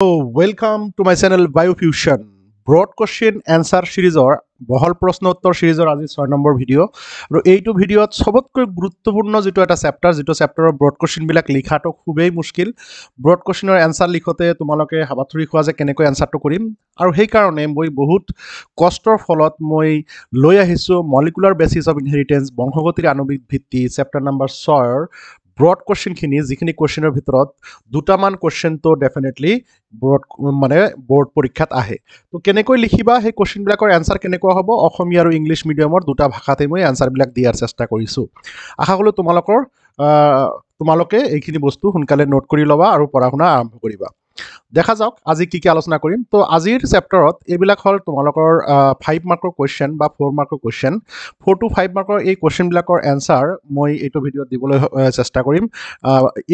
Welcome to my channel Biofusion. Broad question answer সিৰিজৰ বহল প্ৰশ্ন উত্তৰ সিৰিজৰ আজি 6 নম্বৰ ভিডিঅ' আৰু এইটো ভিডিঅ'ত সবতকৈ গুৰুত্বপূৰ্ণ যেটো এটা চেপ্টাৰ যেটো চেপ্টাৰৰ ব্ৰড কোৱেশ্চন বিলাক লিখাটো খুবেই মুশকিল ব্ৰড কোৱেশ্চনৰ এনসাৰ লিখোতে তোমালোকে হাবাথুৰি খোৱা যে কেনেকৈ এনসাৰটো কৰিম আৰু সেই কাৰণে মই বহুত কষ্টৰ ফলত মই লৈ আহিছো মলিকুলাৰ বেচিছ অফ ইনহেৰিটেন্স বংশগতিৰ আণবিক ভিত্তি চেপ্টাৰ নম্বৰ 6ৰ ব্ৰড কোৱেশ্চনখিনি যিখিনি কোৱেশ্চনৰ ভিতৰত দুটামান কোৱেশ্চন তো ডেফিনেটলি ব্ৰড মানে বোৰ্ড পৰীক্ষাত আহে তো কেনেকৈ লিখিবা সেই কোৱেশ্চন বিলাকৰ এনসাৰ কেনেকুৱা হ'ব অসমীয়া আৰু ইংলিছ মিডিয়ামৰ দুটা ভাষাতে মই এনসাৰ বিলাক দিয়াৰ চেষ্টা কৰিছো আশা কৰো তোমালোকে এইখিনি বস্তু সোনকালে নোট কৰি ল'বা আৰু পঢ়া শুনা আৰম্ভ কৰিবা দেখা যাওক আজি কি কি আলোচনা কৰিম তো আজিৰ চেপ্টাৰত এইবিলাক হল তোমালোকৰ 5 মাৰ্কৰ কোৱেশ্চন বা 4 মাৰ্কৰ কোৱেশ্চন 4 to 5 মাৰ্কৰ এই কোৱেশ্চন বিলাকৰ এনসাৰ মই এইটো ভিডিঅ'ত দিবলৈ চেষ্টা কৰিম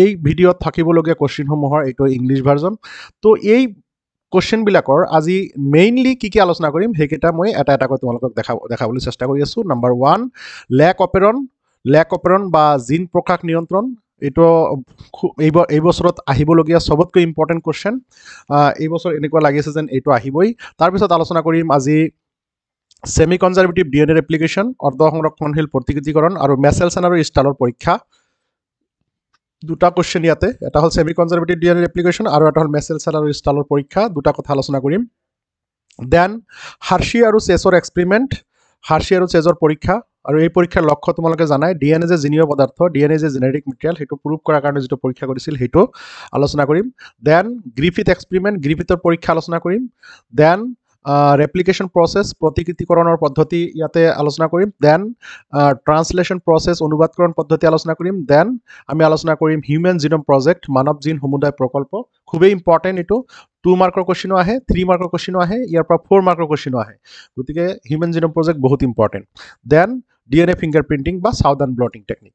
এই ভিডিঅ'ত থাকিবলগীয়া কোৱেশ্চন সমূহৰ এইটো ইংলিছ ভাৰ্জন তো এই কোৱেশ্চন বিলাকৰ আজি মেইনলি কি কি আলোচনা কৰিম হেকেটা মই এটা এটাকৈ তোমালোকক দেখাবলৈ চেষ্টা কৰি আছো নম্বৰ 1 লেক অপেৰন বা জিন প্ৰকাশ নিয়ন্ত্ৰণ এটো এই বছৰত আহিবলগীয়া সবতকৈ ইম্পৰ্টেন্ট কোৱেশ্চন এই বছৰ এনেকুৱা লাগিছে যেন এটো আহিবই তাৰ পিছত আলোচনা কৰিম আজি সেমি কনজাৰভেটিভ ডিএনএ এপ্লিকেশন অৰ্ধ সংৰক্ষণশীল প্ৰতিকৃতিকৰণ আৰু মেচেলছন আৰু ষ্টালৰ পৰীক্ষা দুটা কোৱেশ্চন ইয়াতে এটা হল সেমি কনজাৰভেটিভ ডিএনএ এপ্লিকেশন আৰু এটা হল মেচেলছন আৰু ষ্টালৰ পৰীক্ষা দুটা কথা আলোচনা কৰিম দেন হাৰ্শি আৰু চেজৰ এক্সপেৰিমেন্ট হাৰ্শি আৰু চেজৰ পৰীক্ষা আৰু এই পৰীক্ষাৰ লক্ষ্য তোমালোকে জানাই ডিএনএ যে জিনীয় পদাৰ্থ ডিএনএ যে জেনেটিক মেটেৰিয়েল হেতু প্ৰুভ কৰাৰ কাৰণে যেটো পৰীক্ষা কৰিছিল হেতু আলোচনা কৰিম দেন গ্ৰিফিথ এক্সপেৰিমেন্ট গ্ৰিফিথৰ পৰীক্ষা আলোচনা কৰিম দেন ৰেপ্লিকেশন প্ৰসেস প্ৰতিকৃতিকৰণৰ পদ্ধতি ইয়াতে আলোচনা কৰিম দেন ট্ৰান্সলেশন প্ৰসেস অনুবাদকৰণ পদ্ধতি আলোচনা কৰিম দেন আমি আলোচনা কৰিম হিউম্যান জিনোম প্ৰজেক্ট মানৱ জিন সমুদায় প্ৰকল্প খুবেই ইম্পৰ্টেন্ট এটো 2 মাৰ্কৰ কোৱেশ্চনো আহে 3 মাৰ্কৰ কোৱেশ্চনো আহে ইয়াৰ পৰা 4 মাৰ্কৰ কোৱেশ্চনো আহে গতিকে হিউম্যান জিনোম প্ৰজেক্ট বহুত ইম্পৰ্টেন্ট দেন ডিএনএ ফিংগাৰপ্ৰিন্টিং বা সাউদাৰ্ণ ব্লটিং টেকনিক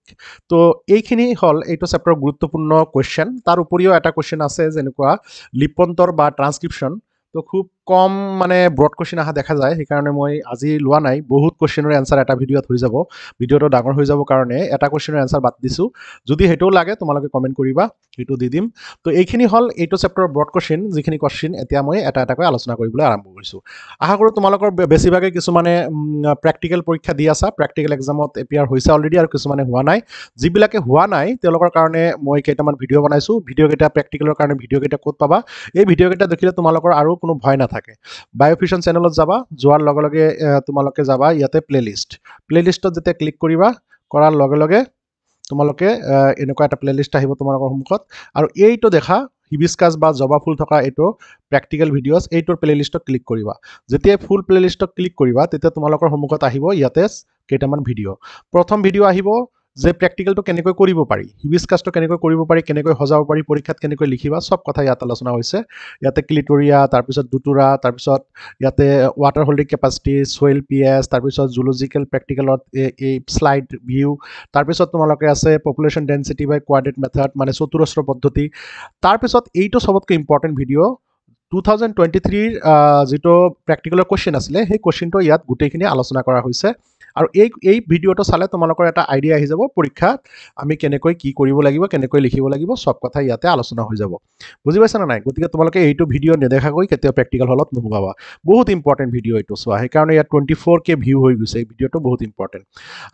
তো এইখিনি হল এইটো চেপ্টাৰৰ গুৰুত্বপূৰ্ণ কোৱেশ্চন তাৰ উপৰিও এটা কোৱেশ্চন আছে যেনেকুৱা লিপন্তৰ বা ট্ৰান্সক্ৰিপশন তো খুব কম মানে ব্ৰড কোৱেশ্চন আহা দেখা যায় সেইকাৰণে মই আজি লোৱা নাই বহুত কোৱেশ্চনৰ এনসাৰ এটা ভিডিঅ'ত হৈ যাব ভিডিঅ'টো ডাঙৰ হৈ যাব কাৰণে এটা কোৱেশ্চনৰ এনসাৰ বাদ দিছো যদি হেটো লাগে তোমালোকে কমেন্ট কৰিবা হেটো দি দিম তো এইখিনি হল এইটো চেপ্টাৰৰ ব্ৰড কোৱেশ্চন যিখিনি কোৱেশ্চন এতিয়া মই এটা এটাকৈ আলোচনা কৰিবলৈ আৰম্ভ কৰিছো আশা কৰো তোমালোকৰ বেছিভাগে কিছুমানে প্ৰ্যাকটিক্যাল পৰীক্ষা দি আছা প্ৰ্যাকটিক্যাল এক্সামত এপিয়াৰ হৈছে অলৰেডি আৰু কিছুমানে হোৱা নাই যিবিলাকে হোৱা নাই তেওঁলোকৰ কাৰণে মই কেইটামান ভিডিঅ' বনাইছো ভিডিঅ' কেইটা প্ৰ্যাকটিক্যালৰ কাৰণে ভিডিঅ' কেইটা ক'ত পাবা এই ভিডিঅ' কেইটা দেখিলে তোমালোকৰ আৰু কোনো ভয় নাথাকে বায়োফিউশন চেনেলত যাবা যোৱাৰ লগে লগে তোমালোকে যাবা ইয়াতে প্লেলিষ্টত যেতিয়া ক্লিক কৰিবা কৰাৰ লগে লগে তোমালোকে এনেকুৱা এটা প্লেলিষ্ট আহিব তোমালোকৰ সন্মুখত আৰু এইটো দেখা হিবিস্কাছ বা জবা ফুল থকা এইটো প্ৰ্যাকটিক্যাল ভিডিঅ'ছ এইটোৰ প্লেলিষ্টত ক্লিক কৰিবা যেতিয়া ফুল প্লেলিষ্টত ক্লিক কৰিবা তেতিয়া তোমালোকৰ সন্মুখত আহিব ইয়াতে কেইটামান ভিডিঅ' প্ৰথম ভিডিঅ' আহিব যে প্ৰ্যাকটিক্যালটো কেনেকৈ কৰিব পাৰি হিবিস্কাছটো কেনেকৈ কৰিব পাৰি কেনেকৈ সজাব পাৰি পৰীক্ষাত কেনেকৈ লিখিবা সব কথা ইয়াত আলোচনা হৈছে ইয়াতে ক্লিটৰিয়া তাৰ পিছত দুটুৰা তাৰ পিছত ইয়াতে water holding capacity soil PS তাৰ পিছত জুলজিক্যাল প্ৰ্যাকটিক্যালত এই স্লাইড ভিউ তাৰ পিছত তোমালোকে আছে পপুলেশন ডেন্সিটি বাই কোয়াড্ৰেট মেথড মানে চতুৰস্ৰ পদ্ধতি তাৰ পিছত এইটো সবতকৈ ইম্পৰ্টেন্ট ভিডিঅ' 2023 যেটো প্ৰ্যাকটিক্যালৰ কোৱেশ্চন আছিলে সেই কোৱেশ্চনটো ইয়াত গুটেইখিনি আলোচনা কৰা হৈছে আৰু এই ভিডিঅ'টো চালে তোমালোকৰ এটা আইডিয়া আহি যাব পৰীক্ষাত আমি কেনেকৈ কি কৰিব লাগিব কেনেকৈ লিখিব লাগিব সব কথা ইয়াতে আলোচনা হৈ যাব বুজি পাইছা না নাই গতিকে তোমালোকে এইটো ভিডিঅ' নেদেখাকৈ কেতিয়া প্ৰ্যাকটিক্যাল হলত নুহুবাবা বহুত ইম্পৰ্টেন্ট ভিডিঅ' এইটো চোৱা সেইকাৰণে ইয়াত 24K ভিউ হৈ গৈছে এই ভিডিঅ'টো বহুত ইম্পৰ্টেন্ট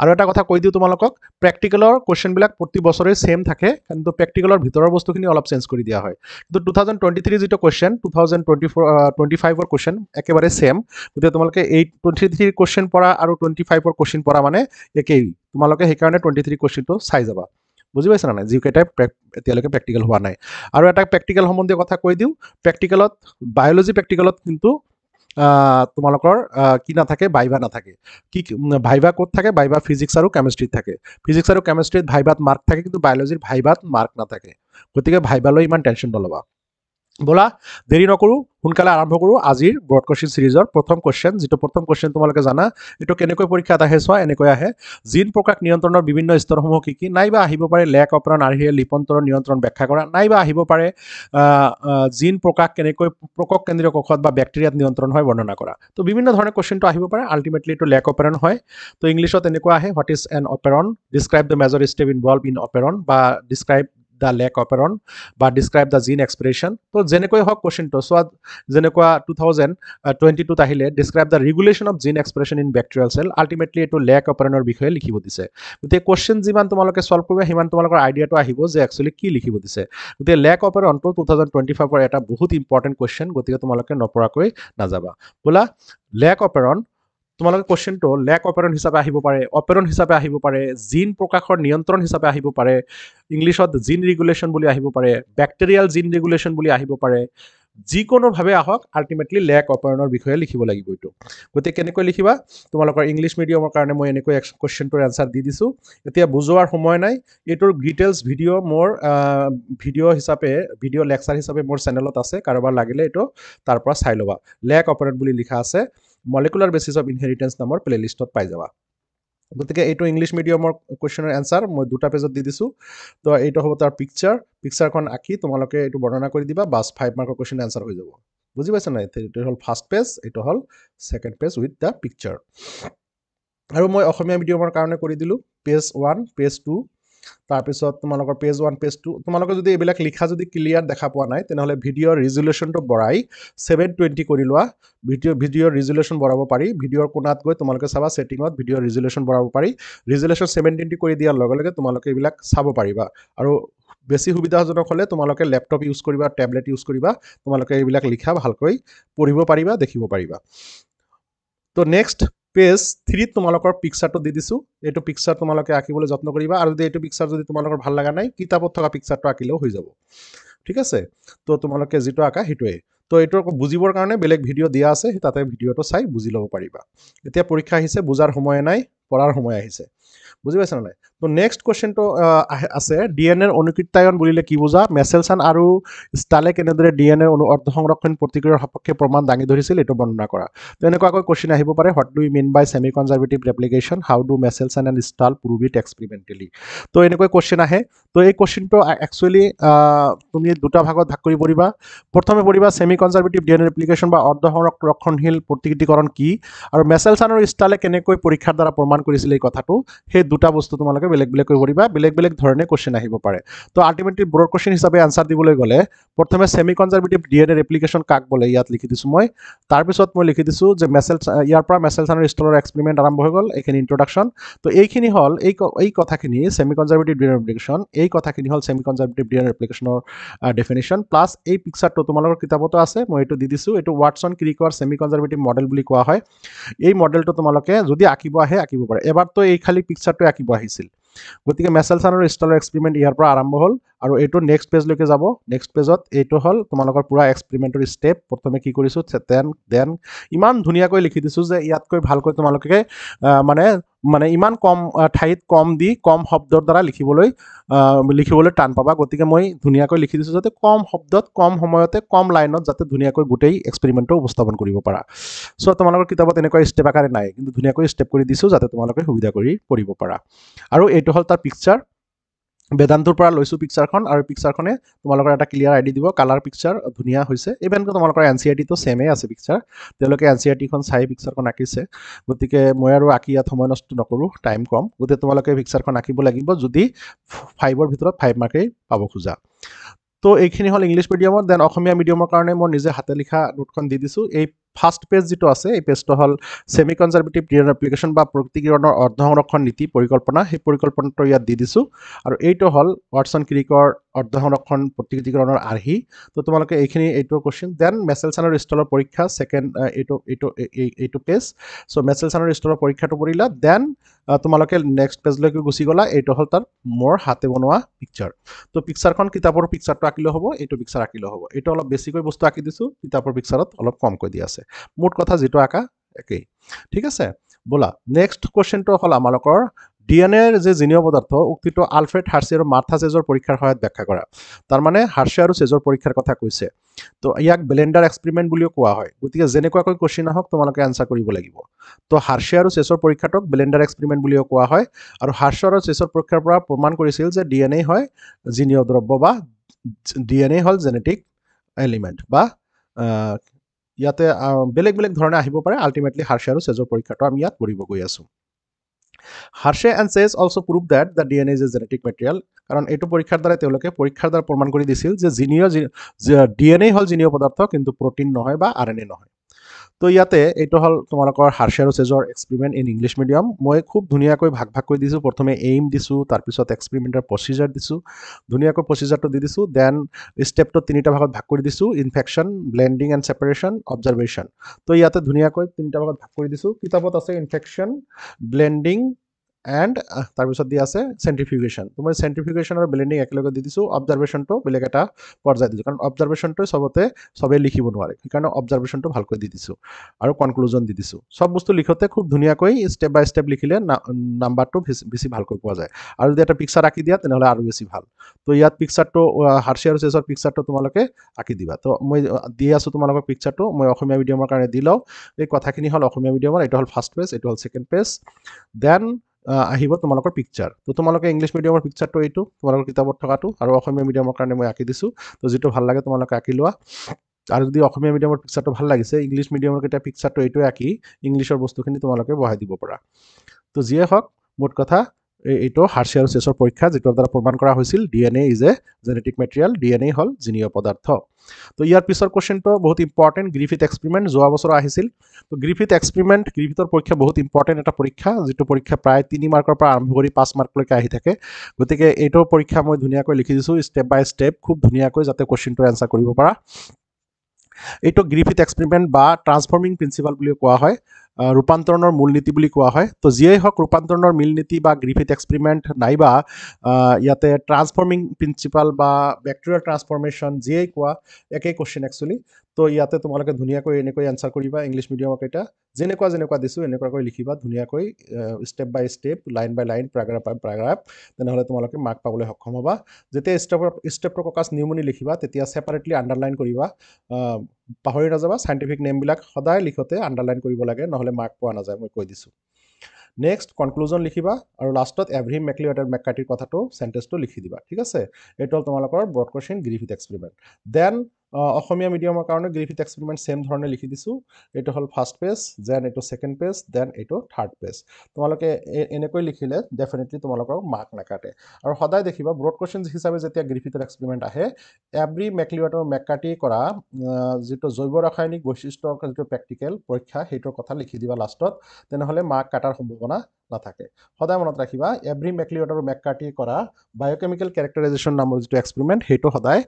আৰু এটা কথা কৈ দিও তোমালোকক প্ৰ্যাকটিক্যালৰ কোৱেশ্চন বিলাক প্ৰতি বছৰে সেম থাকে কিন্তু প্ৰ্যাকটিক্যালৰ ভিতৰৰ বস্তুখিনি অলপ চেঞ্জ কৰি দিয়া হয় কিন্তু 2023 যেটো কোৱেশ্চন 2025 ৰ কোৱেশ্চন একেবাৰে সেম গতিকে তোমালোকে এই 23 কোৱেশ্চন পঢ়া আৰু 25 ৰ কোৱেশ্চন পঢ়া মানে একেই তোমালোকে সেইকাৰণে 23 কোৱেশ্চনটো চাই যাবা বুজি পাইছা না যিকেইটা এতিয়ালৈকে প্ৰ্যাকটিক্যাল হোৱা নাই আৰু এটা প্ৰ্যাকটিক্যাল সম্বন্ধীয় কথা কৈ দিও প্ৰ্যাকটিক্যালত বায়োলজি প্ৰ্যাকটিক্যালত কিন্তু তোমালোকৰ কি নাথাকে ভাইভা নাথাকে কি ভাইভা ক'ত থাকে ভাইভা ফিজিক্স আৰু কেমিষ্ট্ৰিত থাকে ফিজিক্স আৰু কেমিষ্ট্ৰিত ভাইভাত মাৰ্ক থাকে কিন্তু বায়োলজিৰ ভাইভাত মাৰ্ক নাথাকে গতিকে ভাইভালৈ ইমান টেনচন নলবা বলা দেৰি নকৰো সোনকালে আৰম্ভ কৰো আজিৰ ব্ৰড কোৱেশ্চন সিৰিজৰ প্ৰথম কোৱেশ্চন যেটো প্ৰথম কোৱেশ্চন তোমালোকে জানা এটো কেনেকৈ পৰীক্ষাত আহে সোৱা এনেকৈ আহে জিন প্ৰকাশ নিয়ন্ত্ৰণৰ বিভিন্ন স্তৰসমূহ কি কি নাইবা আহিব পাৰে লেক অপেৰন আৰ্হিয়ে লিপন্তৰ নিয়ন্ত্ৰণ ব্যাখ্যা কৰা নাইবা আহিব পাৰে জিন প্ৰকাশ কেনেকৈ প্ৰকক কেন্দ্ৰীয় কোষত বা ব্যাকটেৰিয়াত নিয়ন্ত্ৰণ হয় বৰ্ণনা কৰা তো বিভিন্ন ধৰণৰ কোৱেশ্চনটো আহিব পাৰে আলটিমেটলি এটো লেক অপেৰন হয় তো ইংলিশত এনেকুৱা আহে what is an operon describe the major step involve in operon বা ডিসক্ৰাইব দ্য লেক অপেৰন বা ডিছক্ৰাইব দ্য জিন এক্সপ্ৰেশ্যন তো যেনেকৈ হওক কুৱেশ্যনটো চোৱা যেনেকুৱা 2022 আহিলে describe the regulation of gene expression in bacterial cell ultimately এইটো লেক অপেৰণৰ বিষয়ে লিখিব দিছে গতিকে কুৱেশ্যন যিমান তোমালোকে ছল্ভ কৰিবা সিমান তোমালোকৰ আইডিয়াটো আহিব যে একচুৱেলি কি লিখিব দিছে গতিকে লেক অপেৰণটো 2025ৰ এটা বহুত ইম্পৰ্টেণ্ট কুৱেশ্যন গতিকে তোমালোকে নপৰাকৈ নাযাবা বোলা লেক অপেৰণ তোমালোকে কুৱেশ্যনটো লেক অপেৰণ হিচাপে আহিব পাৰে অপেৰণ হিচাপে আহিব পাৰে জিন প্ৰকাশৰ নিয়ন্ত্ৰণ হিচাপে আহিব পাৰে ইংলিছত জিন ৰেগুলেশ্যন বুলি আহিব পাৰে বেক্টেৰিয়েল জিন ৰেগুলেশ্যন বুলি আহিব পাৰে যিকোনোভাৱে আহক আল্টিমেটলি লেক অপেৰণৰ বিষয়ে লিখিব লাগিব এইটো গতিকে কেনেকৈ লিখিবা তোমালোকৰ ইংলিছ মিডিয়ামৰ কাৰণে মই এনেকৈ কুৱেশ্যনটোৰ এনচাৰ দি দিছোঁ এতিয়া বুজোৱাৰ সময় নাই এইটোৰ ডিটেইলছ ভিডিঅ' মোৰ ভিডিঅ' লেকচাৰ হিচাপে মোৰ চেনেলত আছে কাৰোবাৰ লাগিলে এইটো তাৰ পৰা চাই ল'বা লেক অপেৰণ বুলি লিখা আছে মলিকুলাৰ বেচিছ অফ ইনহেৰিটেন্স নামৰ প্লেলিষ্টত পাই যাবা গতিকে এইটো ইংলিছ মিডিয়ামৰ কুৱেশ্যনৰ এনচাৰ মই দুটা পেজত দি দিছোঁ তো এইটো হ'ব তাৰ পিকচাৰখন আঁকি তোমালোকে এইটো বৰ্ণনা কৰি দিবা বাছ 5 মাৰ্কৰ কুৱেশ্যন এনচাৰ হৈ যাব বুজি পাইছা নাই এইটো হ'ল ফাৰ্ষ্ট পেজ এইটো হ'ল second page with the picture আৰু মই অসমীয়া মিডিয়ামৰ কাৰণে কৰি দিলোঁ পেজ 1 পেজ 2 তাৰপিছত তোমালোকৰ পেজ 1 পেজ 2 তোমালোকে যদি এইবিলাক লিখা যদি ক্লিয়াৰ দেখা পোৱা নাই তেনেহ'লে ভিডিঅ'ৰ ৰিজলিউশ্যনটো বঢ়াই 720 কৰি লোৱা ভিডিঅ'ৰ ৰিজলিউশ্যন বঢ়াব পাৰি ভিডিঅ'ৰ কোণাত গৈ তোমালোকে চাবা ছেটিঙত ভিডিঅ'ৰ ৰিজলিউশ্যন বঢ়াব পাৰি ৰিজলিউশ্যন 720 কৰি দিয়াৰ লগে লগে তোমালোকে এইবিলাক চাব পাৰিবা আৰু বেছি সুবিধাজনক হ'লে তোমালোকে লেপটপ ইউজ কৰিবা টেবলেট ইউজ কৰিবা তোমালোকে এইবিলাক লিখা ভালকৈ পঢ়িব পাৰিবা দেখিব পাৰিবা তো নেক্সট পেজ 3 তোমালোকৰ পিকচাৰটো দি দিছোঁ এইটো পিকচাৰ তোমালোকে আঁকিবলৈ যত্ন কৰিবা আৰু যদি এইটো পিকচাৰ যদি তোমালোকৰ ভাল লগা নাই কিতাপত থকা পিকচাৰটো আঁকিলেও হৈ যাব ঠিক আছে তো তোমালোকে যিটো আঁকা সেইটোৱে তো এইটো বুজিবৰ কাৰণে বেলেগ ভিডিঅ' দিয়া আছে তাতে ভিডিঅ'টো চাই বুজি ল'ব পাৰিবা এতিয়া পৰীক্ষা আহিছে বুজাৰ সময় নাই পঢ়াৰ সময় আহিছে বুজি পাইছা নাই তো নেক্সট কুৱেশ্যনটো আছে ডিএনএৰ অনুকৃত্যায়ন বুলিলে কি বুজা মেচেলছন আৰু ষ্টালে কেনেদৰে ডিএনএৰ অৰ্ধ সংৰক্ষণ প্ৰতিক্ৰিয়াৰ সপক্ষে প্ৰমাণ দাঙি ধৰিছিল এইটো বৰ্ণনা কৰা তো এনেকুৱাকৈ কুৱেশ্যন আহিব পাৰে what do you mean by semi conservative replication how do Meselson and Stahl prove it experimentally তো এনেকৈ কুৱেশ্যন আহে তো এই কুৱেশ্যনটো একচুৱেলি তুমি দুটা ভাগত ভাগ কৰি পঢ়িবা প্ৰথমে পঢ়িবা ছেমি কনজাৰ্ভেটিভ ডিএনএ ৰেপ্লিকেশ্যন বা অৰ্ধ সংৰক্ষণশীল প্ৰতিকৃতিকৰণ কি আৰু মেচেলছন আৰু ষ্টালে কেনেকৈ পৰীক্ষাৰ দ্বাৰা প্ৰমাণ কৰিছিল এই কথাটো সেই দুটা বস্তু তোমালোকে বেলেগ বেলেগকৈ কৰিবা বেলেগ ধৰণে কুৱেশ্যন আহিব পাৰে তো আল্টিমেটলি ব্ৰড কুৱেশ্যন হিচাপে আনচাৰ দিবলৈ গ'লে প্ৰথমে ছেমি কনজাৰ্ভেটিভ ডিএনএ ৰেপ্লিকেশ্যন কাক বোলে ইয়াত লিখি দিছোঁ মই তাৰপিছত মই লিখি দিছোঁ যে ইয়াৰ পৰা মেচেলছন আৰু ষ্টালৰ এক্সপেৰিমেণ্ট আৰম্ভ হৈ গ'ল এইখিনি ইন্ট্ৰডাকশ্যন তো এইখিনি হ'ল এই কথাখিনি ছেমি কনজাৰ্ভেটিভ ডিএনএ ৰেপ্লিকেশ্যন এই কথাখিনি হ'ল ছেমি কনজাৰ্ভেটিভ ডিএনএ ৰেপ্লিকেশ্যনৰ ডেফিনেশ্যন প্লাছ এই পিকচাৰটো তোমালোকৰ কিতাপতো আছে মই এইটো দি দিছোঁ এইটো ৱাটছন ক্ৰিকৰ ছেমি কনজাৰ্ভেটিভ মডেল বুলি কোৱা হয় এই মডেলটো তোমালোকে যদি আঁকিব আহে আঁকিব পাৰে এবাৰতো এই খালি পিকচাৰটো আঁকিব আহিছিল গতিকে মেচেলছন আৰু ষ্টালৰ এক্সপেৰিমেণ্ট ইয়াৰ পৰা আৰম্ভ হ'ল আৰু এইটো নেক্সট পেজলৈকে যাব নেক্সট পেজত এইটো হ'ল তোমালোকৰ পুৰা এক্সপেৰিমেণ্টৰ ষ্টেপ প্ৰথমে কি কৰিছোঁ দেন ইমান ধুনীয়াকৈ লিখি দিছোঁ যে ইয়াতকৈ ভালকৈ তোমালোকে মানে ইমান কম ঠাইত কম শব্দৰ দ্বাৰা লিখিবলৈ টান পাবা গতিকে মই ধুনীয়াকৈ লিখি দিছোঁ যাতে কম শব্দত কম সময়তে কম লাইনত যাতে ধুনীয়াকৈ গোটেই এক্সপেৰিমেণ্টটো উপস্থাপন কৰিব পাৰা চ' তোমালোকৰ কিতাপত এনেকুৱা ষ্টেপ আকাৰে নাই কিন্তু ধুনীয়াকৈ ষ্টেপ কৰি দিছোঁ যাতে তোমালোকে সুবিধা কৰি পঢ়িব পাৰা আৰু এইটো হ'ল তাৰ পিকচাৰ বেদান্তৰ পৰা লৈছোঁ পিকচাৰখন আৰু পিকচাৰখনে তোমালোকৰ এটা ক্লিয়াৰ আইডি দিব কালাৰ পিকচাৰ ধুনীয়া হৈছে ইভেন তোমালোকৰ NCERT-টো ছেমেই আছে পিকচাৰ তেওঁলোকে NCERT-খন চাই পিকচাৰখন আঁকিছে গতিকে মই আৰু আঁকি ইয়াত সময় নষ্ট নকৰোঁ টাইম কম গতিকে তোমালোকে পিকচাৰখন আঁকিব লাগিব যদি 5ৰ ভিতৰত 5 মাৰ্কেই পাব খোজা তো এইখিনি হ'ল ইংলিছ মিডিয়ামৰ দেন অসমীয়া মিডিয়ামৰ কাৰণে মই নিজে হাতে লিখা নোটখন দি দিছোঁ এই ফাৰ্ষ্ট পেজ যিটো আছে এই পেজটো হ'ল ছেমি কনজাৰ্ভেটিভ ডিএনএ ৰেপ্লিকেশ্যন বা প্ৰকৃতিকৰণৰ অৰ্ধ সংৰক্ষণ নীতি পৰিকল্পনা সেই পৰিকল্পনাটো ইয়াত দি দিছোঁ আৰু এইটো হ'ল ৱাটছন ক্ৰিকৰ অৰ্ধ সংৰক্ষণ প্ৰতিকৃতিকৰণৰ আৰ্হি তো তোমালোকে এইটোৰ কুৱেশ্যন দেন মেচেলছন আৰু ষ্টালৰ পৰীক্ষা ছেকেণ্ড এইটো পেজ চ' মেচেলছন আৰু ষ্টালৰ পৰীক্ষাটো কৰিলা দেন তোমালোকে নেক্সট পেজলৈকে গুচি গ'লা এইটো হ'ল তাৰ মোৰ হাতে বনোৱা পিকচাৰ তো পিকচাৰখন কিতাপৰ পিকচাৰটো আঁকিলেও হ'ব এইটো পিকচাৰ আঁকিলেও হ'ব এইটো অলপ বেছিকৈ বস্তু আঁকি দিছোঁ কিতাপৰ পিকচাৰত অলপ কমকৈ দিয়া আছে মুঠ কথা যিটো আঁকা একেই ঠিক আছে ব'লা নেক্সট কুৱেশ্যনটো হ'ল আমালোকৰ ডিএনএৰ যে জিনীয় পদাৰ্থ উক্তিটো আলফ্ৰেড হাৰ্চি আৰু মাৰ্থা চেজৰ পৰীক্ষাৰ সহায়ত ব্যাখ্যা কৰা তাৰমানে হাৰ্চি আৰু চেজৰ পৰীক্ষাৰ কথা কৈছে তো ইয়াক ব্লেণ্ডাৰ এক্সপেৰিমেণ্ট বুলিও কোৱা হয় গতিকে যেনেকুৱাকৈ কুৱেশ্যন আহক তোমালোকে আনচাৰ কৰিব লাগিব তো হাৰ্চি আৰু চেজৰ পৰীক্ষাটোক ব্লেণ্ডাৰ এক্সপেৰিমেণ্ট বুলিও কোৱা হয় আৰু হাৰ্চি আৰু চেজৰ পৰীক্ষাৰ পৰা প্ৰমাণ কৰিছিল যে ডিএনএ হয় জিনীয় দ্ৰব্য বা ডিএনএ হ'ল জেনেটিক এলিমেণ্ট বা ইয়াতে বেলেগ ধৰণে আহিব পাৰে আল্টিমেটলি হাৰ্চি আৰু চেজৰ পৰীক্ষাটো আমি ইয়াত কৰিব গৈ আছোঁ হাৰ্শে এণ্ড চেজ also' prove that the DNA is a genetic material, কাৰণ এইটো পৰীক্ষাৰ দ্বাৰা তেওঁলোকে পৰীক্ষাৰ দ্বাৰা প্ৰমাণ কৰি দিছিল যে DNA হ'ল জিনীয় পদাৰ্থ, কিন্তু প্ৰটিন নহয় বা RNA নহয়। তো ইয়াতে এইটো হ'ল তোমালোকৰ হাৰ্শে আৰু চেজৰ এক্সপেৰিমেণ্ট ইন ইংলিছ মিডিয়াম। মই খুব ধুনীয়াকৈ ভাগ কৰি দিছোঁ। প্ৰথমে এইম দিছোঁ, তাৰপিছত এক্সপেৰিমেণ্টৰ প্ৰচিজাৰ দিছোঁ, ধুনীয়াকৈ প্ৰচিজাৰটো দি দিছোঁ। দেন ষ্টেপটো তিনিটা ভাগত ভাগ কৰি দিছোঁ, infection, blending and separation, observation. তো ইয়াতে ধুনীয়াকৈ তিনিটা ভাগত ভাগ কৰি দিছোঁ। কিতাপত আছে ইনফেকশ্যন, ব্লেণ্ডিং এণ্ড তাৰপিছত দিয়া আছে চেণ্ট্ৰিফিউগেশ্যন। তো মই চেণ্ট্ৰিফিউগেশ্যন আৰু ব্লেণ্ডিং একেলগে দি দিছোঁ, অবজাৰভেশ্যনটো বেলেগ এটা পৰ্যায় দিছোঁ, কাৰণ অবজাৰভেশ্যনটো চবেই লিখিব নোৱাৰে, সেইকাৰণে অবজাৰভেশ্যনটো ভালকৈ দি দিছোঁ আৰু কনক্লুজন দি দিছোঁ। চব বস্তু লিখোঁতে খুব ধুনীয়াকৈ ষ্টেপ বাই ষ্টেপ লিখিলে নাম্বাৰটো বেছি ভালকৈ পোৱা যায়। আৰু যদি এটা পিকচাৰ আঁকি দিয়া তেনেহ'লে আৰু বেছি ভাল। তো ইয়াত পিকচাৰটো হাৰ্শে আৰু চেজৰ পিকচাৰটো তোমালোকে আঁকি দিবা। তো মই দি আছোঁ তোমালোকৰ পিকচাৰটো, মই অসমীয়া মিডিয়ামৰ কাৰণে দি লওঁ। এই কথাখিনি হ'ল অসমীয়া মিডিয়ামৰ, এইটো হ'ল ফাৰ্ষ্ট পেজ, এইটো হ'ল ছেকেণ্ড পেজ, দেন আহিব তোমালোকৰ পিকচাৰ। তো তোমালোকে ইংলিছ মিডিয়ামৰ পিকচাৰটো এইটো তোমালোকৰ কিতাপত থকাটো, আৰু অসমীয়া মিডিয়ামৰ কাৰণে মই আঁকি দিছোঁ। তো যিটো ভাল লাগে তোমালোকে আঁকি লোৱা। আৰু যদি অসমীয়া মিডিয়ামৰ পিকচাৰটো ভাল লাগিছে, ইংলিছ মিডিয়ামৰ কেতিয়া পিকচাৰটো এইটোৱে আঁকি ইংলিছৰ বস্তুখিনি তোমালোকে বহাই দিব পাৰা। তো যিয়ে হওক, মুঠ কথা এইটো হাৰ্শে আৰু চেজৰ পৰীক্ষা, যিটোৰ দ্বাৰা প্ৰমাণ কৰা হৈছিল DNA is a genetic material, DNA হ'ল জিনীয় পদাৰ্থ। তো ইয়াৰ পিছৰ কুৱেশ্যনটো বহুত ইম্পৰ্টেণ্ট, গ্ৰিফিথ এক্সপেৰিমেণ্ট যোৱা বছৰ আহিছিল। তো গ্ৰিফিথ এক্সপেৰিমেণ্ট, গ্ৰিফিথৰ পৰীক্ষা বহুত ইম্পৰ্টেণ্ট এটা পৰীক্ষা, যিটো পৰীক্ষা প্ৰায় 3 মাৰ্কৰ পৰা আৰম্ভ কৰি 5 মাৰ্কলৈকে আহি থাকে। গতিকে এইটো পৰীক্ষা মই ধুনীয়াকৈ লিখি দিছোঁ ষ্টেপ বাই ষ্টেপ, খুব ধুনীয়াকৈ, যাতে কুৱেশ্যনটো এনচাৰ কৰিব পাৰা। এইটো গ্ৰিফিথ এক্সপেৰিমেণ্ট বা ট্ৰান্সফৰ্মিং প্ৰিন্সিপাল বুলি কোৱা হয়, ৰূপান্তৰণৰ মূলনীতি বুলি কোৱা হয়। তো যিয়েই হওক, ৰূপান্তৰণৰ মূলনীতি বা গ্ৰিফিথ এক্সপেৰিমেণ্ট নাইবা ইয়াতে ট্ৰান্সফৰ্মিং প্ৰিন্সিপাল বা বেক্টেৰিয়েল ট্ৰান্সফৰ্মেশ্যন, যিয়েই কোৱা একেই কুৱেশ্যন একচুৱেলি। তো ইয়াতে তোমালোকে ধুনীয়াকৈ এনেকৈ এনচাৰ কৰিবা। ইংলিছ মিডিয়ামৰ কেইটা যেনেকুৱা দিছোঁ এনেকুৱাকৈ লিখিবা ধুনীয়াকৈ, ষ্টেপ বাই ষ্টেপ, লাইন বাই লাইন, পেৰাগ্ৰাফ বাই পেৰাগ্ৰাফ, তেনেহ'লে তোমালোকে মাৰ্ক পাবলৈ সক্ষম হ'বা। যেতিয়া ষ্ট্ৰেপ্ট'ককাছ নিউমনি লিখিবা তেতিয়া ছেপাৰেটলি আণ্ডাৰলাইন কৰিবা। পাহৰি নাযাবা, চাইণ্টিফিক নেমবিলাক সদায় লিখোঁতে আণ্ডাৰলাইন কৰিব লাগে, নহ'লে মাৰ্ক পোৱা নাযায়, মই কৈ দিছোঁ। নেক্সট কনক্লুজন লিখিবা, আৰু লাষ্টত এভ্ৰি মেকলিঅড এণ্ড মেককাৰ্টিৰ কথাটো চেণ্টেঞ্চটো লিখি দিবা। ঠিক আছে, এইটো হ'ল তোমালোকৰ broad question Griffith experiment. Then Assamese মিডিয়ামৰ কাৰণে গ্ৰিফিথ এক্সপেৰিমেণ্ট ছেম ধৰণে লিখি দিছোঁ। এইটো হ'ল ফাৰ্ষ্ট পেজ, দেন এইটো ছেকেণ্ড পেজ, দেন এইটো থাৰ্ড পেজ। তোমালোকে এনেকৈ লিখিলে ডেফিনেটলি তোমালোকৰ মাৰ্ক নাকাটে। আৰু সদায় দেখিবা ব্ৰড কুৱেশ্যন হিচাপে যেতিয়া গ্ৰিফিথৰ এক্সপেৰিমেণ্ট আহে, এভ্ৰি মেকলিঅড আৰু মেককাৰ্টি কৰা যিটো জৈৱ ৰাসায়নিক বৈশিষ্ট্যৰ যিটো প্ৰেক্টিকেল পৰীক্ষা, সেইটোৰ কথা লিখি দিবা লাষ্টত, তেনেহ'লে মাৰ্ক কাটাৰ সম্ভাৱনা নাথাকে। সদায় মনত ৰাখিবা, এভ্ৰি মেকলিঅড আৰু মেককাৰ্টি কৰা বায়'কেমিকেল কেৰেক্টাৰাইজেশ্যন নামৰ যিটো এক্সপেৰিমেণ্ট, সেইটো সদায়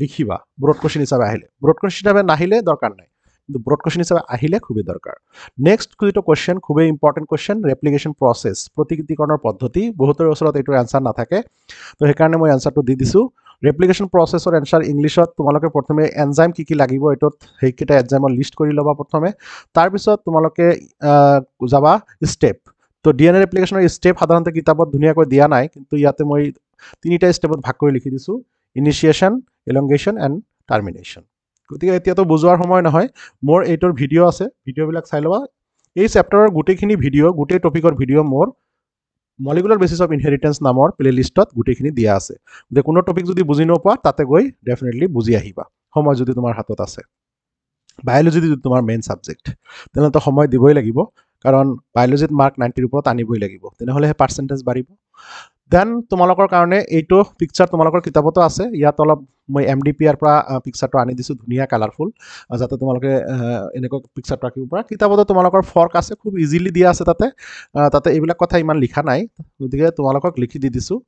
লিখিবা ব্ৰড কুৱেশ্যন হিচাপে আহিলে। ব্ৰড কুৱেশ্যন হিচাপে নাহিলে দৰকাৰ নাই, কিন্তু ব্ৰড কুৱেশ্যন হিচাপে আহিলে খুবেই দৰকাৰ। নেক্সট যিটো কুৱেশ্যন, খুবেই ইম্পৰ্টেণ্ট কুৱেশ্যন, ৰেপ্লিকেশ্যন প্ৰচেছ, প্ৰতিকৃতিকৰণৰ পদ্ধতি। বহুতৰ ওচৰত এইটোৰ এনচাৰ নাথাকে, তো সেইকাৰণে মই এনচাৰটো দি দিছোঁ। ৰেপ্লিকেশ্যন প্ৰচেছৰ এনচাৰ ইংলিছত তোমালোকে প্ৰথমে এনজাইম কি লাগিব, এইটোত সেইকেইটা এনজাইমৰ লিষ্ট কৰি ল'বা প্ৰথমে। তাৰপিছত তোমালোকে যাবা ষ্টেপ। তো DNA ৰেপ্লিকেশ্যনৰ ষ্টেপ সাধাৰণতে কিতাপত ধুনীয়াকৈ দিয়া নাই, কিন্তু ইয়াতে মই 3টা ষ্টেপত ভাগ কৰি লিখি দিছোঁ, ইনিচিয়েশ্যন, এলংগেশ্যন এণ্ড টাৰ্মিনেশ্যন। গতিকে এতিয়াতো বুজোৱাৰ সময় নহয়, মোৰ এইটোৰ ভিডিঅ' আছে, ভিডিঅ'বিলাক চাই ল'বা। এই চেপ্টাৰৰ গোটেইখিনি ভিডিঅ', গোটেই টপিকৰ ভিডিঅ' মোৰ মলিকুলাৰ বেচিছ অফ ইনহেৰিটেন্স নামৰ প্লেলিষ্টত গোটেইখিনি দিয়া আছে। যে কোনো টপিক যদি বুজি নোপোৱা তাতে গৈ ডেফিনেটলি বুজি আহিবা, সময় যদি তোমাৰ হাতত আছে। বায়'লজি যদি তোমাৰ মেইন ছাবজেক্ট, তেনেহ'লে সময় দিবই লাগিব, কাৰণ বায়'লজিত মাৰ্ক 90ৰ ওপৰত আনিবই লাগিব, তেনেহ'লেহে পাৰ্চেণ্টেজ বাঢ়িব। দেন তোমালোকৰ কাৰণে এইটো পিকচাৰ তোমালোকৰ কিতাপতো আছে, ইয়াত অলপ মই MDPৰ পৰা পিকচাৰটো আনি দিছোঁ, ধুনীয়া কালাৰফুল, যাতে তোমালোকে এনেকুৱা পিকচাৰটো আঁকিব পৰা। কিতাপতো তোমালোকৰ ফৰ্ক আছে, খুব ইজিলি দিয়া আছে তাতে এইবিলাক কথা ইমান লিখা নাই, গতিকে তোমালোকক লিখি দি দিছোঁ,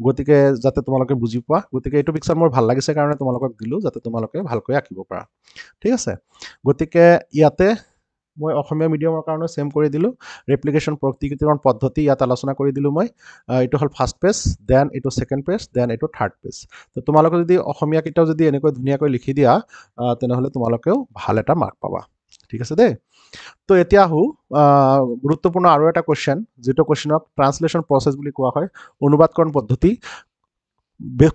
গতিকে যাতে তোমালোকে বুজি পোৱা। গতিকে এইটো পিকচাৰ মোৰ ভাল লাগিছে কাৰণে তোমালোকক দিলোঁ, যাতে তোমালোকে ভালকৈ আঁকিব পাৰা। ঠিক আছে, গতিকে ইয়াতে মই অসমীয়া মিডিয়ামৰ কাৰণে ছেম কৰি দিলোঁ। ৰেপ্লিকেশ্যন প্ৰতিকৃতিকৰণ পদ্ধতি ইয়াত আলোচনা কৰি দিলোঁ মই। এইটো হ'ল ফাৰ্ষ্ট পেজ, দেন এইটো ছেকেণ্ড পেজ, দেন এইটো থাৰ্ড পেজ। তো তোমালোকে যদি অসমীয়া কিতাপ যদি এনেকৈ ধুনীয়াকৈ লিখি দিয়া, তেনেহ'লে তোমালোকেও ভাল এটা মাৰ্ক পাবা। ঠিক আছে দেই। তো এতিয়া আহোঁ গুৰুত্বপূৰ্ণ আৰু এটা কুৱেশ্যন, যিটো কুৱেশ্যনক ট্ৰান্সলেশ্যন প্ৰচেছ বুলি কোৱা হয়, অনুবাদকৰণ পদ্ধতি।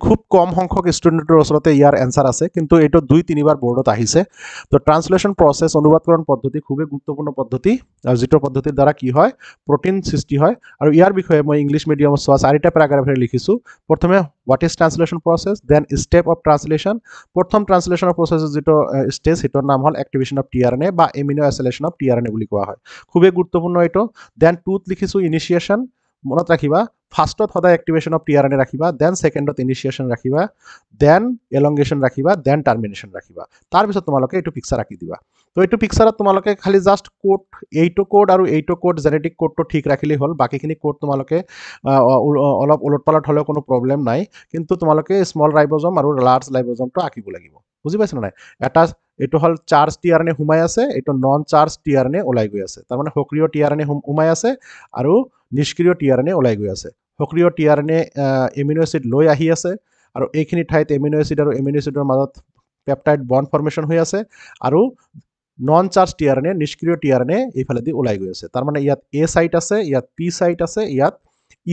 খুব কম সংখ্যক ষ্টুডেণ্টৰ ওচৰতে ইয়াৰ এনচাৰ আছে, কিন্তু এইটো 2-3বাৰ বৰ্ডত আহিছে। তো ট্ৰান্সলেশ্যন প্ৰচেছ, অনুবাদকৰণ পদ্ধতি খুবেই গুৰুত্বপূৰ্ণ পদ্ধতি, যিটো পদ্ধতিৰ দ্বাৰা কি হয়, প্ৰটিন সৃষ্টি হয়। আৰু ইয়াৰ বিষয়ে মই ইংলিছ মিডিয়ামত 4টা পেৰাগ্ৰাফেৰে লিখিছোঁ। প্ৰথমে what is translation process, then step of translation. প্ৰথম ট্ৰান্সলেশ্যনৰ প্ৰচেছৰ যিটো ষ্টেজ, সেইটোৰ নাম হ'ল এক্টিভেশ্যন অফ tRNA বা এমিনো এচিলেশ্যন অফ tRNA বুলি কোৱা হয়, খুবেই গুৰুত্বপূৰ্ণ এইটো। দেন 2ত লিখিছোঁ ইনিচিয়েশ্যন, মনত ৰাখিবা ফাৰ্ষ্টত সদায় এক্টিভেশ্যন অফ টিআৰএনএ ৰাখিবা দেন ছেকেণ্ডত ইনিচিয়েশ্যন ৰাখিবা দেন এলংগেশ্যন ৰাখিবা দেন টাৰ্মিনেশ্যন ৰাখিবা তাৰপিছত তোমালোকে এইটো পিকচাৰ আঁকি দিবা তো এইটো পিকচাৰত তোমালোকে খালি জাষ্ট কোড এইটো কোড আৰু এইটো কোড জেনেটিক কোডটো ঠিক ৰাখিলেই হ'ল বাকীখিনি কোড তোমালোকে অলপ ওলট পালট হ'লেও কোনো প্ৰব্লেম নাই কিন্তু তোমালোকে স্মল ৰাইবজম আৰু লাৰ্জ ৰাইবজমটো আঁকিব লাগিব বুজি পাইছা নাই এটা এইটো হ'ল চাৰ্জ টিআৰএনএ সোমাই আছে এইটো নন চাৰ্জ টিআৰএনএ ওলাই গৈ আছে তাৰমানে সক্ৰিয় টিআৰএনএ সোমাই আছে আৰু নিষ্ক্ৰিয় টিআৰএনএ ওলাই গৈ আছে সক্ৰিয় টিআৰএনএ এমিনো এচিড লৈ আহি আছে আৰু এইখিনি ঠাইত এমিনো এচিড আৰু এমিনো এচিডৰ মাজত পেপটাইড বন্ড ফৰ্মেশ্যন হৈ আছে আৰু নন চাৰ্জ টিআৰএনএ নিষ্ক্ৰিয় টিআৰএনএ এইফালেদি ওলাই গৈ আছে তাৰমানে ইয়াত এ সাইট আছে ইয়াত পি সাইট আছে ইয়াত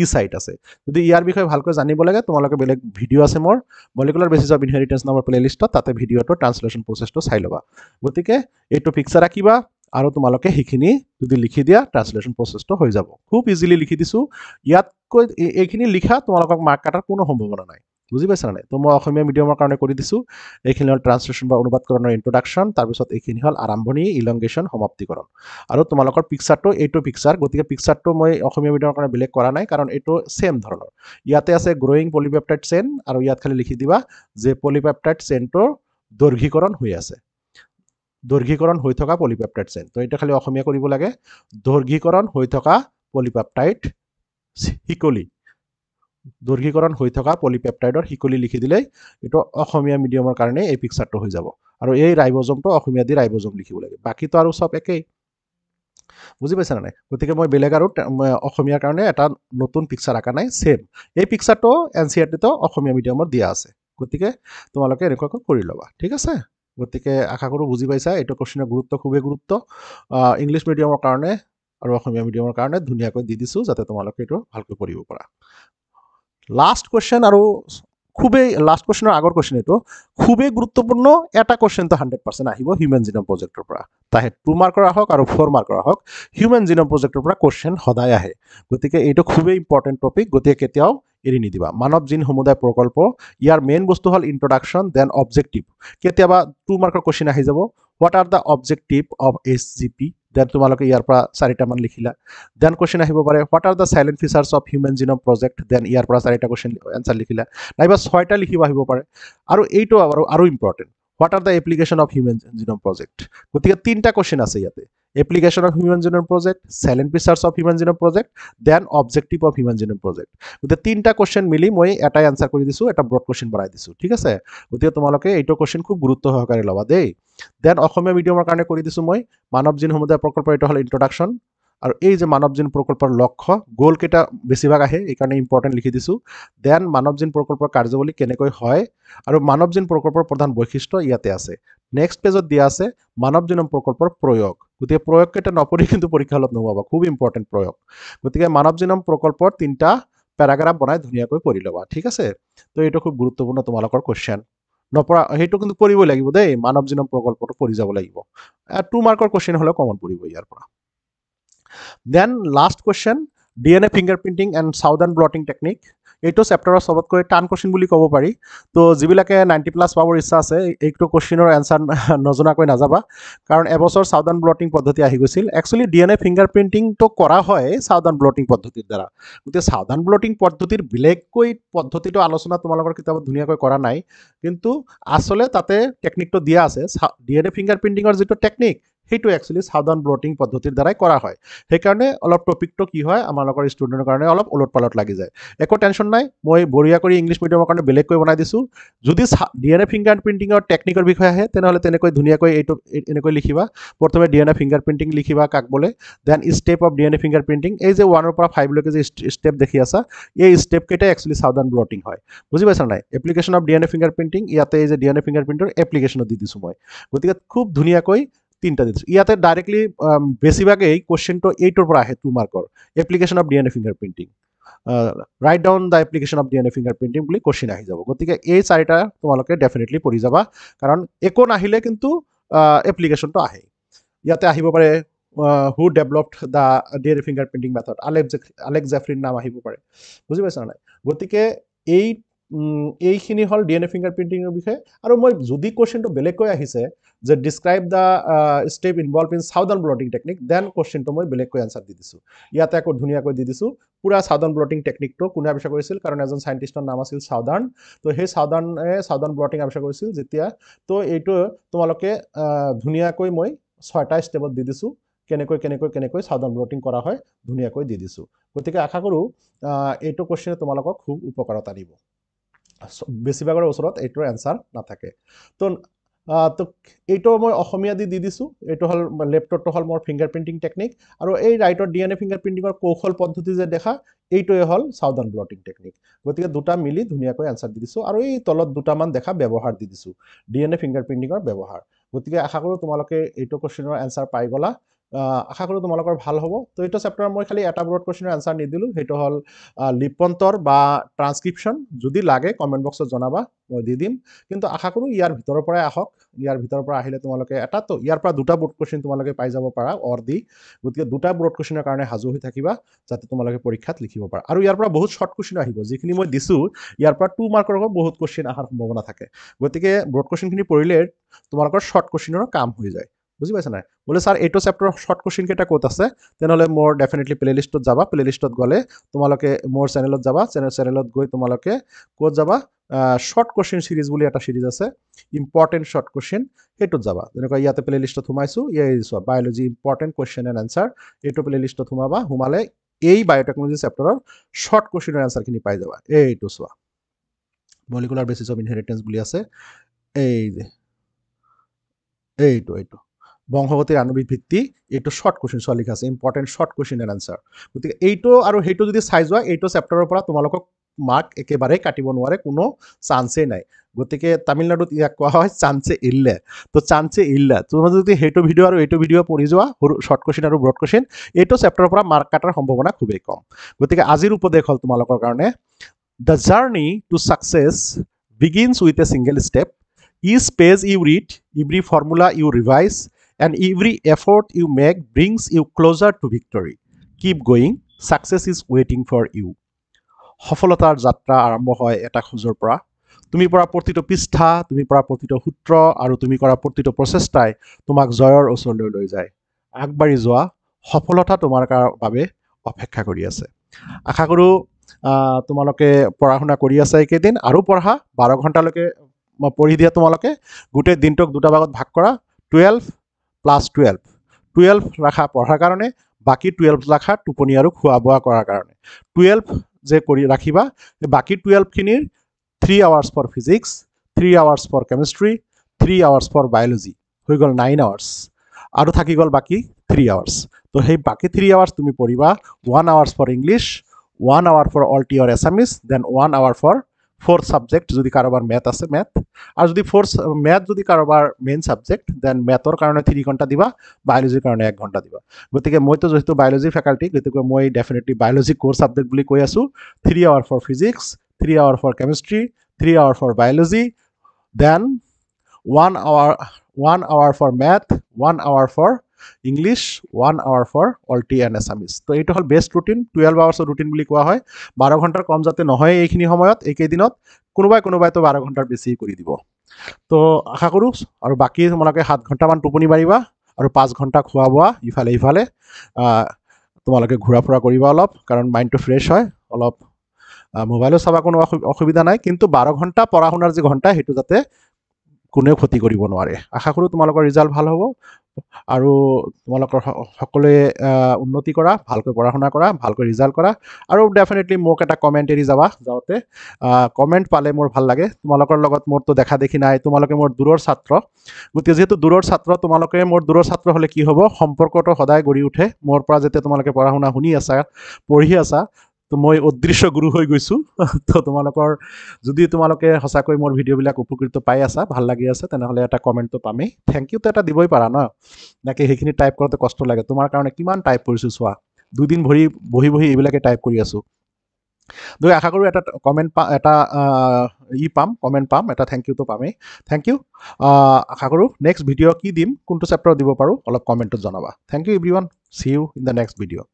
ই সাইট আছে যদি ইয়াৰ বিষয়ে ভালকৈ জানিব লাগে তোমালোকে বেলেগ ভিডিঅ' আছে মোৰ মলিকুলাৰ বেচিছ অফ ইনহেৰিটেন্স নামৰ প্লেলিষ্টত তাতে ভিডিঅ'টো ট্ৰান্সলেশ্যন প্ৰচেছটো চাই ল'বা গতিকে এইটো পিকচাৰ আঁকিবা আৰু তোমালোকে সেইখিনি যদি লিখি দিয়া ট্ৰান্সলেশ্যন প্ৰচেছটো হৈ যাব খুব ইজিলি লিখি দিছোঁ ইয়াতকৈ এইখিনি লিখা তোমালোকক মাৰ্ক কাটাৰ কোনো সম্ভাৱনা নাই বুজি পাইছা নাই তো মই অসমীয়া মিডিয়ামৰ কাৰণে কৰি দিছোঁ এইখিনি হ'ল ট্ৰান্সলেশ্যন বা অনুবাদকৰণৰ ইন্ট্ৰডাকশ্যন তাৰপিছত এইখিনি হ'ল আৰম্ভণি ইলংগেশ্যন সমাপ্তিকৰণ আৰু তোমালোকৰ পিকচাৰটো এইটো পিকচাৰ গতিকে পিকচাৰটো মই অসমীয়া মিডিয়ামৰ কাৰণে বেলেগ কৰা নাই কাৰণ এইটো ছেম ধৰণৰ ইয়াতে আছে গ্ৰয়িং পলিপেপটাইড চেইন আৰু ইয়াত খালি লিখি দিবা যে পলিপেপটাইড চেইনটোৰ দৈৰ্ঘীকৰণ হৈ আছে দৈৰ্ঘীকৰণ হৈ থকা পলিপেপটাইড চেইন তো এইটো খালি অসমীয়া কৰিব লাগে দৈৰ্ঘীকৰণ হৈ থকা পলিপেপটাইড শিকলি দৈৰ্ঘীকৰণ হৈ থকা পলিপেপটাইডৰ শিকলি লিখি দিলেই এইটো অসমীয়া মিডিয়ামৰ কাৰণে এই পিকচাৰটো হৈ যাব আৰু এই ৰাইবজমটো অসমীয়া দি ৰাইবজম লিখিব লাগে বাকীটো আৰু সব একেই বুজি পাইছা নাই গতিকে মই বেলেগ আৰু অসমীয়াৰ কাৰণে এটা নতুন পিকচাৰ আঁকা নাই ছেম এই পিকচাৰটো এনচিইআৰটিতো অসমীয়া মিডিয়ামত দিয়া আছে গতিকে তোমালোকে এনেকুৱাকৈ কৰি ল'বা ঠিক আছে গতিকে আশা কৰোঁ বুজি পাইছা এইটো কুৱেশ্যনৰ গুৰুত্ব খুবেই গুৰুত্ব ইংলিছ মিডিয়ামৰ কাৰণে আৰু অসমীয়া মিডিয়ামৰ কাৰণে ধুনীয়াকৈ দি দিছোঁ যাতে তোমালোকে এইটো ভালকৈ কৰিব পাৰা লাষ্ট কুৱেশ্যন আৰু খুবেই লাষ্ট কুৱেশ্যনৰ আগৰ কুৱেশ্যন এইটো খুবেই গুৰুত্বপূৰ্ণ এটা কুৱেশ্যনটো 100% আহিব হিউমেন জিনম প্ৰজেক্টৰ পৰা তাহে 2 মাৰ্কৰ আহক আৰু 4 মাৰ্কৰ আহক হিউমেন জিনম প্ৰজেক্টৰ পৰা কুৱেশ্যন সদায় আহে গতিকে এইটো খুবেই ইম্পৰ্টেণ্ট টপিক গতিকে কেতিয়াও এৰি নিদিবা মানৱ জিন সমুদায় প্ৰকল্প ইয়াৰ মেইন বস্তু হ'ল ইন্ট্ৰডাকশ্যন দেন অবজেক্টিভ কেতিয়াবা 2 মাৰ্কৰ কুৱেশ্যন আহি যাব what are the objective of HGP then তোমালোকে ইয়াৰ পৰা 4টামান লিখিলা দেন কুৱেশ্যন আহিব পাৰে what are the salient features of human genome project then ইয়াৰ পৰা 4টা কুৱেশ্যন এনচাৰ লিখিলা নাইবা 6টা লিখিব আহিব পাৰে আৰু এইটো আৰু important what are the application of human genome project গতিকে 3টা কুৱেশ্যন আছে ইয়াতে application of human genome project salient features of human genome project then objective of human genome project গতিকে 3টা কুৱেশ্যন মিলি মই এটাই এনচাৰ কৰি দিছোঁ এটা ব্ৰড কুৱেশ্যন বনাই দিছোঁ ঠিক আছে গতিকে তোমালোকে এইটো কুৱেশ্যন খুব গুৰুত্ব সহকাৰে ল'বা দেই দেন অসমীয়া মিডিয়ামৰ কাৰণে কৰি দিছোঁ মই মানৱ জিন সমুদায় প্ৰকল্পৰ এইটো হ'ল ইন্ট্ৰডাকশ্যন আৰু এই যে মানৱ জিন প্ৰকল্পৰ লক্ষ্য গ'লকেইটা বেছিভাগ আহে এইকাৰণে ইম্পৰ্টেণ্ট লিখি দিছোঁ দেন মানৱ জিন প্ৰকল্পৰ কাৰ্যাৱলী কেনেকৈ হয় আৰু মানৱ জিন প্ৰকল্পৰ প্ৰধান বৈশিষ্ট্য ইয়াতে আছে নেক্সট পেজত দিয়া আছে মানৱ জিনম প্ৰকল্পৰ প্ৰয়োগ গতিকে প্ৰয়োগকেইটা নপঢ়ি কিন্তু পৰীক্ষা হলত নোপাবা খুব ইম্পৰ্টেণ্ট প্ৰয়োগ গতিকে মানৱ জিনম প্ৰকল্পৰ 3টা পেৰাগ্ৰাফ বনাই ধুনীয়াকৈ পঢ়ি ল'বা ঠিক আছে তো এইটো খুব গুৰুত্বপূৰ্ণ তোমালোকৰ কুৱেশ্যন নপঢ়া সেইটো কিন্তু পঢ়িবই লাগিব দেই মানৱ জিনম প্ৰকল্পটো পঢ়ি যাব লাগিব 2 মাৰ্কৰ কুৱেশ্যন হ'লেও কমন পৰিব ইয়াৰ পৰা then last question DNA fingerprinting and southern blotting technique এইটো চেপ্টাৰৰ সবতকৈ টান কুৱেশ্যন বুলি ক'ব পাৰি তো যিবিলাকে 90+ পাবৰ ইচ্ছা আছে এইটো কুৱেশ্যনৰ এনচাৰ নজনাকৈ নাযাবা কাৰণ এবছৰ সাউদাৰ্ণ ব্লটিং পদ্ধতি আহি গৈছিল একচুৱেলি DNA ফিংগাৰপ্ৰিণ্টিংটো কৰা হয় সাউদাৰ্ণ ব্লটিং পদ্ধতিৰ দ্বাৰা গতিকে সাউদাৰ্ণ ব্লটিং পদ্ধতিৰ বেলেগকৈ পদ্ধতিটো আলোচনা তোমালোকৰ কিতাপত ধুনীয়াকৈ কৰা নাই কিন্তু আচলতে তাতে টেকনিকটো দিয়া আছে DNA ফিংগাৰপ্ৰিণ্টিঙৰ যিটো টেকনিক সেইটো একচুৱেলি সাউদাৰ্ণ ব্লটিং পদ্ধতিৰ দ্বাৰাই কৰা হয় সেইকাৰণে অলপ টপিকটো কি হয় আমাৰ লগৰ ষ্টুডেণ্টৰ কাৰণে অলপ ওলট পালট লাগি যায় একো টেনশ্যন নাই মই বঢ়িয়া কৰি ইংলিছ মিডিয়ামৰ কাৰণে বেলেগকৈ বনাই দিছোঁ যদি DNA ফিংগাৰপ্ৰিণ্টিঙৰ টেকনিকৰ বিষয়ে আহে তেনেহ'লে তেনেকৈ ধুনীয়াকৈ এইটো এনেকৈ লিখিবা প্ৰথমে DNA ফিংগাৰপ্ৰিণ্টিং লিখিবা কাক বোলে then step of DNA fingerprinting এই যে 1ৰ পৰা 5লৈকে যে ষ্টেপ দেখি আছা এই ষ্টেপকেইটাই একচুৱেলি সাউদাৰ্ণ ব্লটিং হয় বুজি পাইছা নাই এপ্লিকেশ্যন অফ DNA ফিংগাৰপ্ৰিণ্টিং ইয়াতে এই যে DNA ফিংগাৰপ্ৰিণ্টৰ এপ্লিকেশ্যনত দি দিছোঁ মই গতিকে খুব ধুনীয়াকৈ 3টা দিছোঁ ইয়াতে ডাইৰেক্টলি বেছিভাগেই কুৱেশ্যনটো 8ৰ পৰা আহে 2 মাৰ্কৰ application of DNA fingerprinting right down the application of DNA fingerprinting বুলি কুৱেশ্যন আহি যাব গতিকে এই 4টা তোমালোকে ডেফিনেটলি পঢ়ি যাবা কাৰণ একো নাহিলে কিন্তু এপ্লিকেশ্যনটো আহে ইয়াতে আহিব পাৰে who developed the DNA fingerprinting method Alex জেফ্ৰিৰ নাম আহিব পাৰে বুজি পাইছা নাই গতিকে এই এইখিনি হ'ল DNA ফিংগাৰপ্ৰিণ্টিঙৰ বিষয়ে আৰু মই যদি কুৱেশ্যনটো বেলেগকৈ আহিছে যে describe the step involve in southern blotting technique then কুৱেশ্যনটো মই বেলেগকৈ এনচাৰ দি দিছোঁ ইয়াতে আকৌ ধুনীয়াকৈ দি দিছোঁ পুৰা সাউদাৰ্ণ ব্লটিং টেকনিকটো কোনে আৱিষ্কাৰ কৰিছিল কাৰণ এজন চাইণ্টিষ্টৰ নাম আছিল সাউদাৰ্ণ তো সেই সাউদাৰ্ণ ব্লটিং আৱিষ্কাৰ কৰিছিল যেতিয়া তো এইটো তোমালোকে ধুনীয়াকৈ মই 6টা ষ্টেপত দি দিছোঁ কেনেকৈ সাউদাৰ্ণ ব্লটিং কৰা হয় ধুনীয়াকৈ দি দিছোঁ গতিকে আশা কৰোঁ এইটো কুৱেশ্যনে তোমালোকক খুব উপকাৰত আনিব বেছিভাগৰ ওচৰত এইটোৰ এনচাৰ নাথাকে তো এইটো মই অসমীয়া দি দিছোঁ এইটো হ'ল লেফ্টৰটো হ'ল মোৰ ফিংগাৰপ্ৰিণ্টিং টেকনিক আৰু এই ৰাইটৰ DNA ফিংগাৰপ্ৰিণ্টিঙৰ কৌশল পদ্ধতি যে দেখা এইটোৱে হ'ল সাউদাৰ্ণ ব্লটিং টেকনিক গতিকে দুটা মিলি ধুনীয়াকৈ এনচাৰ দি দিছোঁ আৰু এই তলত দুটামান দেখা ব্যৱহাৰ দি দিছোঁ DNA ফিংগাৰপ্ৰিণ্টিঙৰ ব্যৱহাৰ গতিকে আশা কৰোঁ তোমালোকে এইটো কুৱেশ্যনৰ এনচাৰ পাই গ'লা আশা কৰোঁ তোমালোকৰ ভাল হ'ব তো এইটো চেপ্টাৰ মই খালি এটা ব্ৰড কুৱেশ্যনৰ এনচাৰ নিদিলোঁ সেইটো হ'ল লিপন্তৰ বা ট্ৰান্সক্ৰিপশ্যন যদি লাগে কমেণ্ট বক্সত জনাবা মই দি দিম কিন্তু আশা কৰোঁ ইয়াৰ ভিতৰৰ পৰাই আহক ইয়াৰ ভিতৰৰ পৰা আহিলে তোমালোকে এটাতো ইয়াৰ পৰা দুটা ব্ৰড কুৱেশ্যন তোমালোকে পাই যাব পাৰা দি গতিকে দুটা ব্ৰড কুৱেশ্যনৰ কাৰণে সাজু হৈ থাকিবা যাতে তোমালোকে পৰীক্ষাত লিখিব পাৰা আৰু ইয়াৰ পৰা বহুত শ্বৰ্ট কুৱেশ্যন আহিব যিখিনি মই দিছোঁ ইয়াৰ পৰা 2 মাৰ্কৰ বহুত কুৱেশ্যন অহাৰ সম্ভাৱনা থাকে গতিকে ব্ৰড কুৱেশ্যনখিনি পঢ়িলে তোমালোকৰ শ্বৰ্ট কুৱেশ্যনৰ কাম হৈ যায় বুজি পাইছা নাই বোলে ছাৰ এইটো চেপ্টাৰৰ শ্বৰ্ট কুৱেশ্যন কেইটা ক'ত আছে তেনেহ'লে মোৰ ডেফিনেটলি প্লেলিষ্টত যাবা প্লেলিষ্টত গ'লে তোমালোকে মোৰ চেনেলত যাবা চেনেলত গৈ তোমালোকে ক'ত যাবা শ্বৰ্ট কুৱেশ্যন সিৰিজ বুলি এটা সিৰিজ আছে ইম্পৰ্টেণ্ট শ্বৰ্ট কুৱেশ্যন সেইটোত যাবা যেনেকুৱা ইয়াতে প্লেলিষ্টত সোমাইছোঁ চোৱা biology important question and answer এইটো প্লেলিষ্টত সোমালে এই বায়'টেকনলজি চেপ্টাৰৰ শ্বৰ্ট কুৱেশ্যনৰ এনচাৰখিনি পাই যাবা এইটো চোৱা মলিকুলাৰ বেচিছ অফ ইনহেৰিটেঞ্চ বুলি আছে এইটো বংশগতিৰ আণৱিক ভিত্তি এইটো শ্বৰ্ট কুৱেশ্যন চোৱা লিখা আছে important short question and answer গতিকে এইটো আৰু সেইটো যদি চাই যোৱা এইটো চেপ্টাৰৰ পৰা তোমালোকক মাৰ্ক একেবাৰে কাটিব নোৱাৰে কোনো চান্সেই নাই গতিকে তামিলনাডুত ইয়াক কোৱা হয় চান্সে ইল্লে তো চান্সে ইল্লা তোমালোকে যদি সেইটো ভিডিঅ' আৰু এইটো ভিডিঅ' পঢ়ি যোৱা সৰু শ্বৰ্ট কুৱেশ্যন আৰু ব্ৰড কুৱেশ্যন এইটো চেপ্টাৰৰ পৰা মাৰ্ক কাটাৰ সম্ভাৱনা খুবেই কম গতিকে আজিৰ উপদেশ হ'ল তোমালোকৰ কাৰণে the journey to success begins with a single step each page you read every formula you revise and every effort you make brings you closer to victory. Keep going. Success is waiting for you. সফলতাৰ যাত্ৰা আৰম্ভ হয় এটা খোজৰ পৰা তুমি পৰা প্ৰতিটো পৃষ্ঠা তুমি পৰা প্ৰতিটো সূত্ৰ আৰু তুমি কৰা প্ৰতিটো প্ৰচেষ্টাই তোমাক জয়ৰ ওচৰলৈ লৈ যায় আগবাঢ়ি যোৱা সফলতা তোমাৰ বাবে অপেক্ষা কৰি আছে আশা কৰোঁ তোমালোকে পঢ়া শুনা কৰি আছা এইকেইদিন আৰু পঢ়া 12 ঘণ্টালৈকে পঢ়ি দিয়া তোমালোকে গোটেই দিনটোক দুটা ভাগত ভাগ কৰা 12 ৰাখা পঢ়াৰ কাৰণে বাকী 12 ৰাখা টোপনি আৰু খোৱা বোৱা কৰাৰ কাৰণে 12 যে কৰি ৰাখিবা বাকী 12খিনিৰ 3 hours for physics 3 hours for chemistry 3 hours for biology হৈ গ'ল 9 আৱাৰ্ছ আৰু থাকি গ'ল বাকী 3 আৱাৰ্ছ তো সেই বাকী 3 আৱাৰ্ছ তুমি পঢ়িবা 1 hours for English 1 hour for alter Assamese then 1 hour for 4th subject যদি কাৰোবাৰ মেথ আছে মেথ আৰু যদি মেথ যদি কাৰোবাৰ মেইন সাবজেক্ট দেন মেথৰ কাৰণে 3 ঘণ্টা দিবা বায়'লজিৰ কাৰণে 1 ঘণ্টা দিবা গতিকে মইতো যেহেতু বায়'লজি ফেকাল্টি গতিকে মই ডেফিনেটলি বায়'লজি কোৰ সাবজেক্ট বুলি কৈ আছোঁ 3 hour for physics 3 hour for chemistry 3 hour for biology then 1 hour for math 1 hour for English 1 hour for alt and Assamese তো এইটো হ'ল বেষ্ট ৰুটিন 12 আৱাৰ্ছৰ ৰুটিন বুলি কোৱা হয় 12 ঘণ্টাৰ কম যাতে নহয় এইখিনি সময়ত এইকেইদিনত কোনোবাইতো 12 ঘণ্টাৰ বেছি কৰি দিব তো আশা কৰোঁ আৰু বাকী তোমালোকে 7 ঘণ্টামান টোপনি মাৰিবা আৰু 5 ঘণ্টা খোৱা বোৱা ইফালে তোমালোকে ঘূৰা ফুৰা কৰিবা অলপ কাৰণ মাইণ্ডটো ফ্ৰেছ হয় অলপ মোবাইলো চাবা কোনো অসুবিধা নাই কিন্তু 12 ঘণ্টা পঢ়া শুনাৰ যি ঘণ্টা সেইটো যাতে কোনেও ক্ষতি কৰিব নোৱাৰে আশা কৰোঁ তোমালোকৰ ৰিজাল্ট ভাল হ'ব আৰু তোমালোকৰ সকলোৱে উন্নতি কৰা ভালকৈ পঢ়া শুনা কৰা ভালকৈ ৰিজাল্ট কৰা আৰু ডেফিনেটলি মোক এটা কমেণ্ট এৰি যাওঁতে কমেণ্ট পালে মোৰ ভাল লাগে তোমালোকৰ লগত মোৰতো দেখা দেখি নাই তোমালোকে মোৰ দূৰৰ ছাত্ৰ গতিকে যেহেতু দূৰৰ ছাত্ৰ তোমালোকে মোৰ দূৰৰ ছাত্ৰ হ'লে কি হ'ব সম্পৰ্কটো সদায় গঢ়ি উঠে মোৰ পৰা যেতিয়া তোমালোকে পঢ়া শুনা শুনি আছা পঢ়ি আছা তো মই অদৃশ্য গুৰু হৈ গৈছোঁ তো তোমালোকৰ যদি তোমালোকে সঁচাকৈ মোৰ ভিডিঅ'বিলাক উপকৃত পাই আছা ভাল লাগি আছে তেনেহ'লে এটা কমেণ্টটো পামেই থেংক ইউটো এটা দিবই পাৰা ন নাকি সেইখিনি টাইপ কৰোঁতে কষ্ট লাগে তোমাৰ কাৰণে কিমান টাইপ কৰিছোঁ চোৱা 2 দিন বহি এইবিলাকে টাইপ কৰি আছোঁ গতিকে আশা কৰোঁ এটা কমেণ্ট এটা কমেণ্ট পাম এটা থেংক ইউটো পামেই থেংক ইউ আশা কৰোঁ নেক্সট ভিডিঅ' কি দিম কোনটো চেপ্টাৰত দিব পাৰোঁ অলপ কমেণ্টত জনাবা thank you everyone see you in the next video'